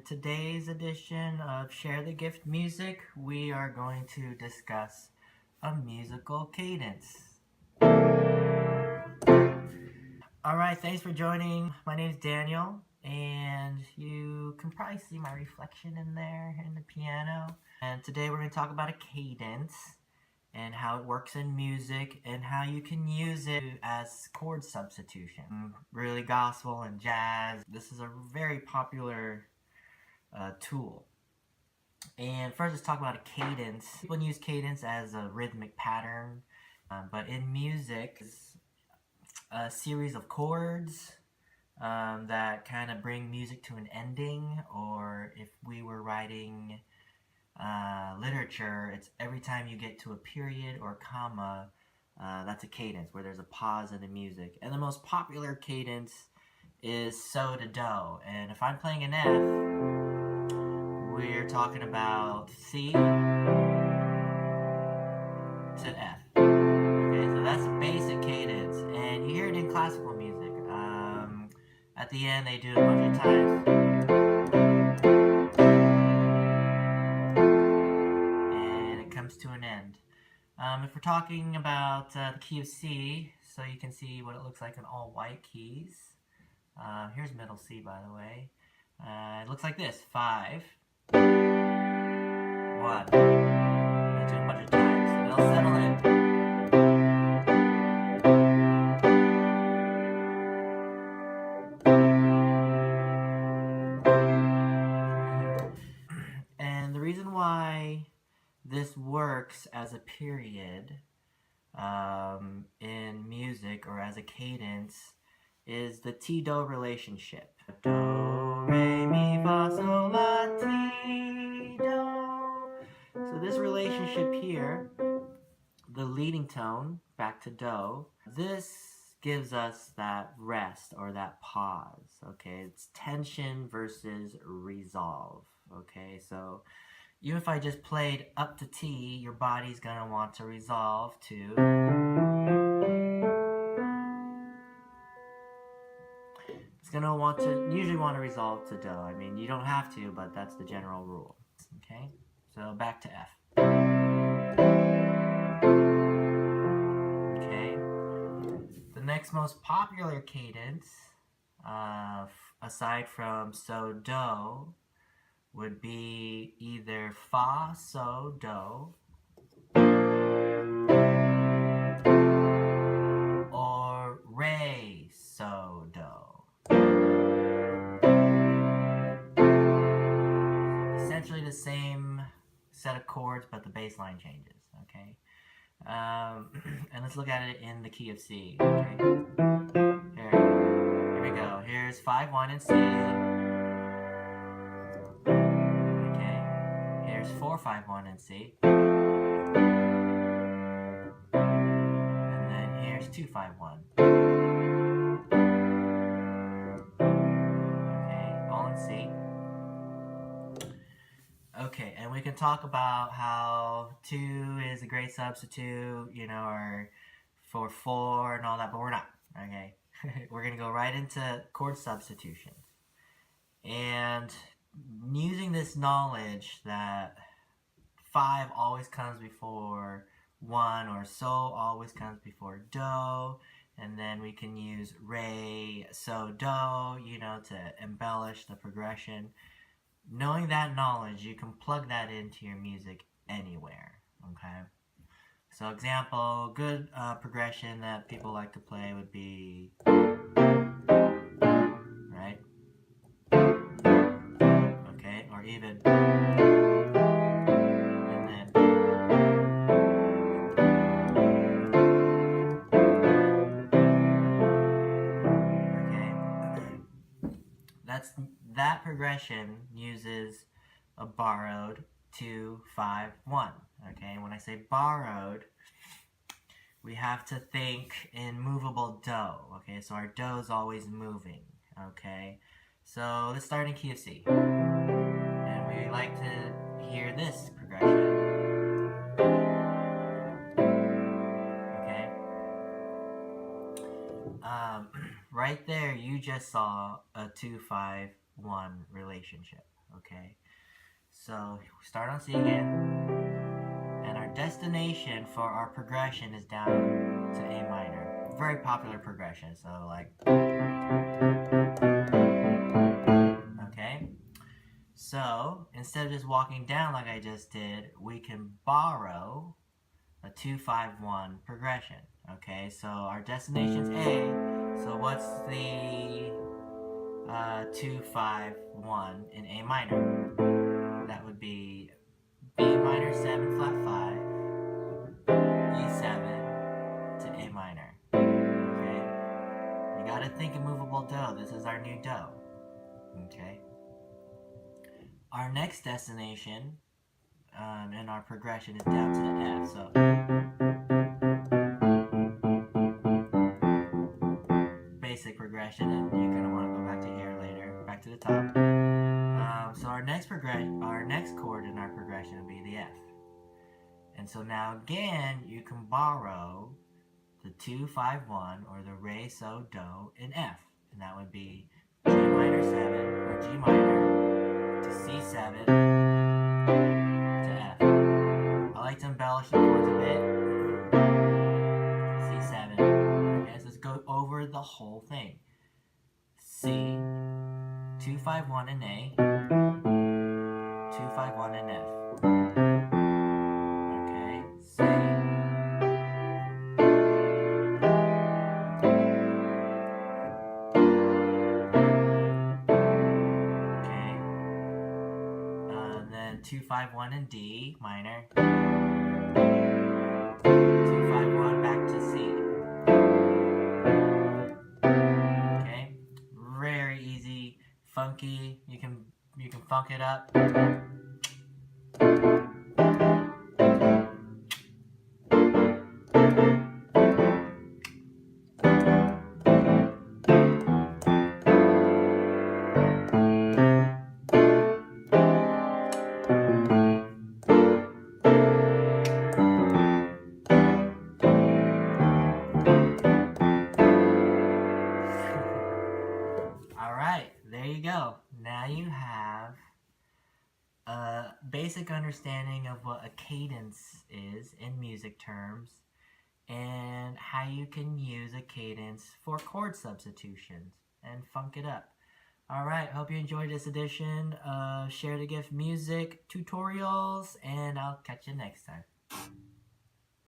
today's edition of Share the Gift Music, we are going to discuss a musical cadence. Alright, thanks for joining. My name is Daniel, and you can probably see my reflection in there in the piano. And today we're going to talk about a cadence and how it works in music and how you can use it as chord substitution. Really gospel and jazz. This is a very popular tool. And first, let's talk about a cadence. People use cadence as a rhythmic pattern, but in music, it's a series of chords that kind of bring music to an ending. Or if we were writing literature, it's every time you get to a period or comma, that's a cadence where there's a pause in the music. And the most popular cadence is so to do. And if I'm playing an F, we're talking about C to F. Okay, so that's a basic cadence, and you hear it in classical music. At the end, they do it a bunch of times, and it comes to an end. If we're talking about the key of C, so you can see what it looks like in all white keys. Here's middle C, by the way. It looks like this: 5, 1. They do it a bunch of times, and they'll settle in. And the reason why this works as a period in music or as a cadence is the Ti-Do relationship. Do, re, mi, fa, sol, la, ti, do. So this relationship here, the leading tone, back to do, this gives us that rest or that pause, okay? It's tension versus resolve, okay? So even if I just played up to T, your body's gonna want to resolve to. It's gonna usually want to resolve to do. I mean, you don't have to, but that's the general rule. Okay, so back to F. Okay, the next most popular cadence, aside from so do, would be either fa so do or re so do. Essentially the same set of chords, but the bass line changes, okay? And let's look at it in the key of C, okay? Here we go. Here's 5, 1 in C. Okay. Here's 4, 5, 1 in C. And then here's 2, 5, 1. C. Okay, and we can talk about how 2 is a great substitute, you know, or for 4 and all that, but we're not, okay? We're going to go right into chord substitution. And using this knowledge that 5 always comes before 1, or so always comes before do, and then we can use re, so, do, you know, to embellish the progression. Knowing that knowledge, you can plug that into your music anywhere, okay? So example, good progression that people like to play would be, right? Okay, or even, that progression uses a borrowed 2, 5, 1. Okay, when I say borrowed, we have to think in movable do. Okay, so our do is always moving. Okay, so let's start in key of C, and we like to hear this progression. Okay, right there, you just saw a 2, 5, 1 relationship. okay? So we start on C again, and our destination for our progression is down to A minor. Very popular progression, so like, okay? So instead of just walking down like I just did, we can borrow a 2-5-1 progression. Okay, so our destination's A. So what's the 2-5-1 in A minor? That would be B minor 7 flat 5, E7 to A minor. Okay, you gotta think of movable do. This is our new do. Okay, our next destination in our progression is down to the F. So basic progression, and you're gonna want to go back to here later, back to the top. So our next chord in our progression will be the F. And so now again, you can borrow the 2-5-1 or the re so do in F, and that would be G minor 7 or G minor to C7 to F. I like to embellish the chords a bit. C7. Okay, so let's go over the whole thing. C, 2-5-1 in A, 2-5-1 in F. Okay, C. Okay, then 2-5-1 in D minor. 2-5-1 back to C. Okay, very easy, funky. You can funk it up. Alright, there you go. Now you have a basic understanding of what a cadence is in music terms and how you can use a cadence for chord substitutions and funk it up. Alright, hope you enjoyed this edition of Share the Gift Music Tutorials, and I'll catch you next time.